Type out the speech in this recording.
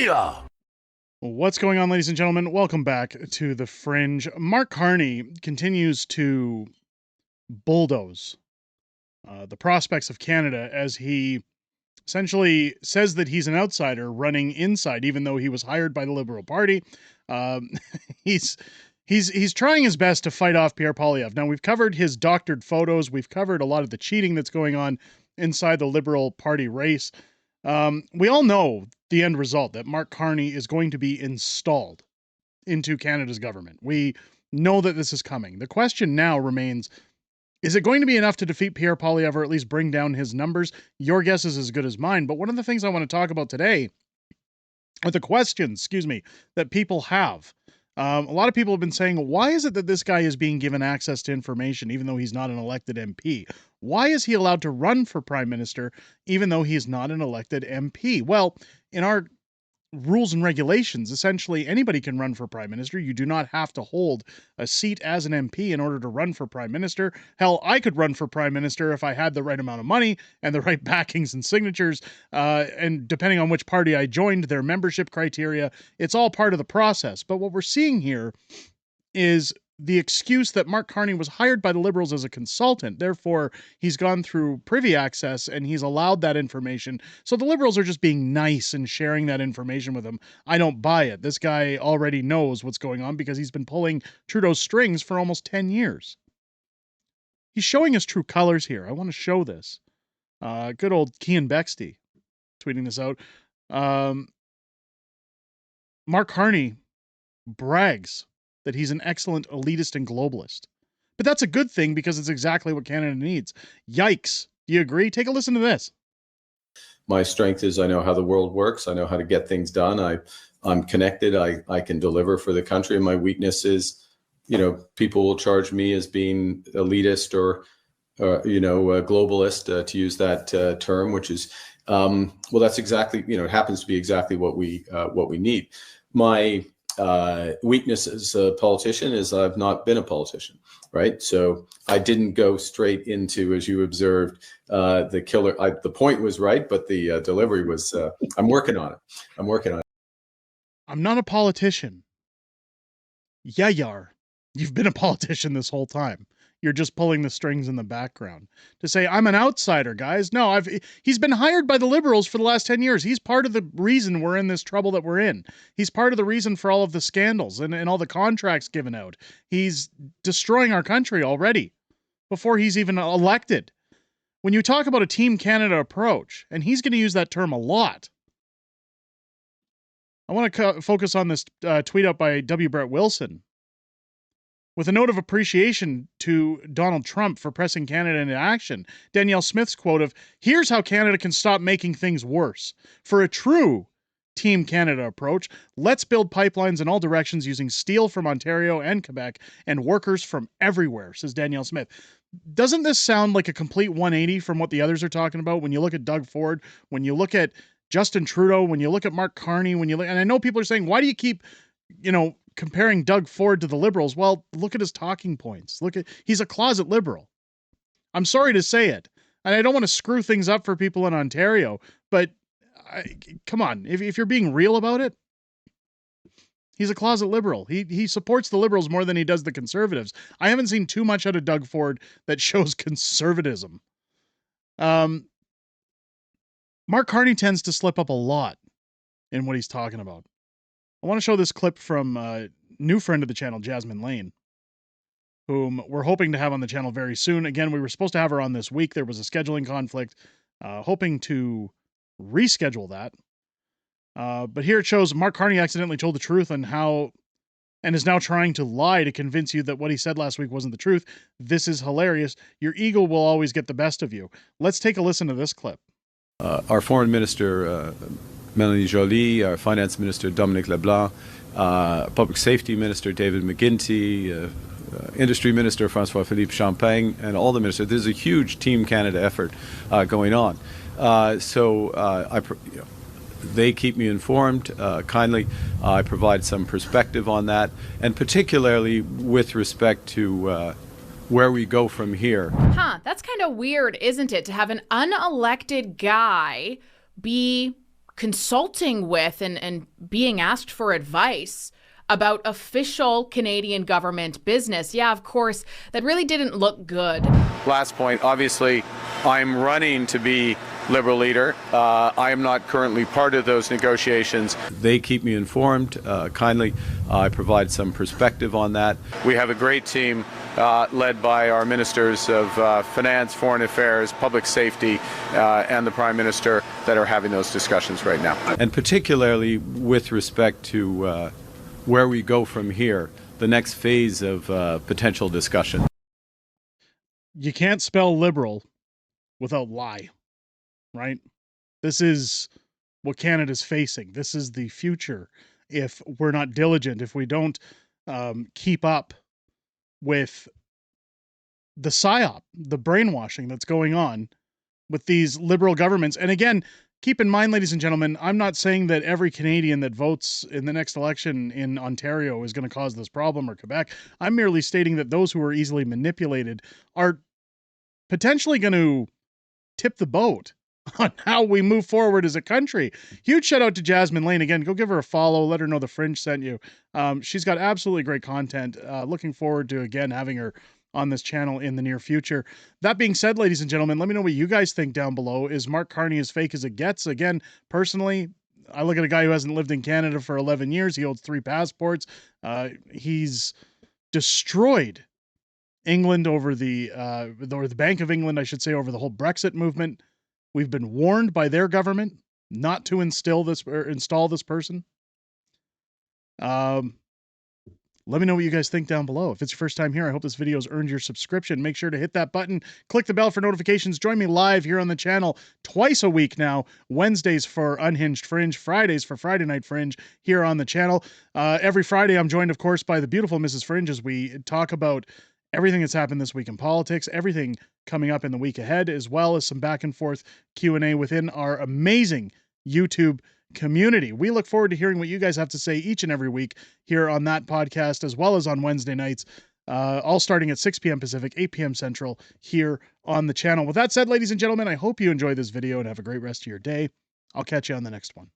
Media. What's going on, ladies and gentlemen? Welcome back to The Fringe. Mark Carney continues to bulldoze the prospects of Canada as he essentially says that he's an outsider running inside, even though he was hired by the Liberal Party. Um, he's trying his best to fight off Pierre Poilievre. Now, we've covered his doctored photos. We've covered a lot of the cheating that's going on inside the Liberal Party race. We all know the end result, that Mark Carney is going to be installed into Canada's government. We know that this is coming. The question now remains, is it going to be enough to defeat Pierre Poilievre, or at least bring down his numbers? Your guess is as good as mine. But one of the things I want to talk about today are the questions, that people have. A lot of people have been saying, why is it that this guy is being given access to information even though he's not an elected MP? Why is he allowed to run for prime minister even though he's not an elected MP? Well, in our rules and regulations, essentially anybody can run for prime minister. You do not have to hold a seat as an MP in order to run for prime minister. Hell, I could run for prime minister if I had the right amount of money and the right backings and signatures. And depending on which party I joined, their membership criteria, it's all part of the process. But what we're seeing here is the excuse that Mark Carney was hired by the Liberals as a consultant. Therefore, he's gone through privy access and he's allowed that information. So the Liberals are just being nice and sharing that information with him. I don't buy it. This guy already knows what's going on because he's been pulling Trudeau's strings for almost 10 years. He's showing his true colors here. I want to show this. Good old Cian Bexty tweeting this out. Mark Carney brags that he's an excellent elitist and globalist. But that's a good thing because it's exactly what Canada needs. Yikes. Do you agree? Take a listen to this. My strength is I know how the world works. I know how to get things done. I'm connected. I can deliver for the country. And my weakness is, people will charge me as being elitist or a globalist, to use that term, which is, that's exactly, it happens to be exactly what we need. My weakness as a politician is I've not been a politician, right? So I didn't go straight into, as you observed, the killer. The point was right, but the delivery was, I'm working on it. I'm not a politician. Yeah, you are. You've been a politician this whole time. You're just pulling the strings in the background to say, I'm an outsider, guys. No, he's been hired by the Liberals for the last 10 years. He's part of the reason we're in this trouble that we're in. He's part of the reason for all of the scandals and all the contracts given out. He's destroying our country already before he's even elected. When you talk about a Team Canada approach, and he's going to use that term a lot. I want to focus on this tweet out by W. Brett Wilson. With a note of appreciation to Donald Trump for pressing Canada into action, Danielle Smith's quote of, here's how Canada can stop making things worse. For a true Team Canada approach, let's build pipelines in all directions using steel from Ontario and Quebec and workers from everywhere, says Danielle Smith. Doesn't this sound like a complete 180 from what the others are talking about? When you look at Doug Ford, when you look at Justin Trudeau, when you look at Mark Carney, and I know people are saying, why do you keep, comparing Doug Ford to the Liberals? Well, look at his talking points. He's a closet Liberal. I'm sorry to say it. And I don't want to screw things up for people in Ontario, but come on, if you're being real about it, he's a closet Liberal. He supports the Liberals more than he does the Conservatives. I haven't seen too much out of Doug Ford that shows conservatism. Mark Carney tends to slip up a lot in what he's talking about. I want to show this clip from a new friend of the channel, Jasmine Lane, whom we're hoping to have on the channel very soon. Again, we were supposed to have her on this week. There was a scheduling conflict, hoping to reschedule that. But here it shows Mark Carney accidentally told the truth and is now trying to lie to convince you that what he said last week wasn't the truth. This is hilarious. Your ego will always get the best of you. Let's take a listen to this clip. Our foreign minister, Melanie Joly, our finance minister, Dominic LeBlanc, public safety minister, David McGuinty, industry minister, François-Philippe Champagne, and all the ministers. There's a huge Team Canada effort going on. They keep me informed kindly. I provide some perspective on that, and particularly with respect to where we go from here. That's kind of weird, isn't it? To have an unelected guy be consulting with and being asked for advice about official Canadian government business. Yeah, of course, that really didn't look good. Last point, obviously, I'm running to be Liberal leader. I am not currently part of those negotiations. They keep me informed kindly. I provide some perspective on that. We have a great team led by our ministers of finance, foreign affairs, public safety, and the Prime Minister that are having those discussions right now. And particularly with respect to where we go from here, the next phase of potential discussion. You can't spell liberal without lie, right? This is what Canada's facing. This is the future if we're not diligent, if we don't keep up with the psyop, the brainwashing that's going on with these liberal governments. And again, keep in mind, ladies and gentlemen, I'm not saying that every Canadian that votes in the next election in Ontario is going to cause this problem, or Quebec. I'm merely stating that those who are easily manipulated are potentially going to tip the boat on how we move forward as a country. Huge shout out to Jasmine Lane. Again, go give her a follow. Let her know the Fringe sent you. She's got absolutely great content. Looking forward to, again, having her on this channel in the near future. That being said, ladies and gentlemen, let me know what you guys think down below. Is Mark Carney as fake as it gets? Again, personally, I look at a guy who hasn't lived in Canada for 11 years. He holds 3 passports. He's destroyed England over the Bank of England, I should say, over the whole Brexit movement. We've been warned by their government not to install this person. Let me know what you guys think down below. If it's your first time here, I hope this video has earned your subscription. Make sure to hit that button, click the bell for notifications. Join me live here on the channel twice a week now. Wednesdays for Unhinged Fringe, Fridays for Friday Night Fringe here on the channel. Every Friday, I'm joined, of course, by the beautiful Mrs. Fringe as we talk about everything that's happened this week in politics, everything coming up in the week ahead, as well as some back and forth Q&A within our amazing YouTube community. We look forward to hearing what you guys have to say each and every week here on that podcast, as well as on Wednesday nights, all starting at 6 p.m. Pacific, 8 p.m. Central here on the channel. With that said, ladies and gentlemen, I hope you enjoy this video and have a great rest of your day. I'll catch you on the next one.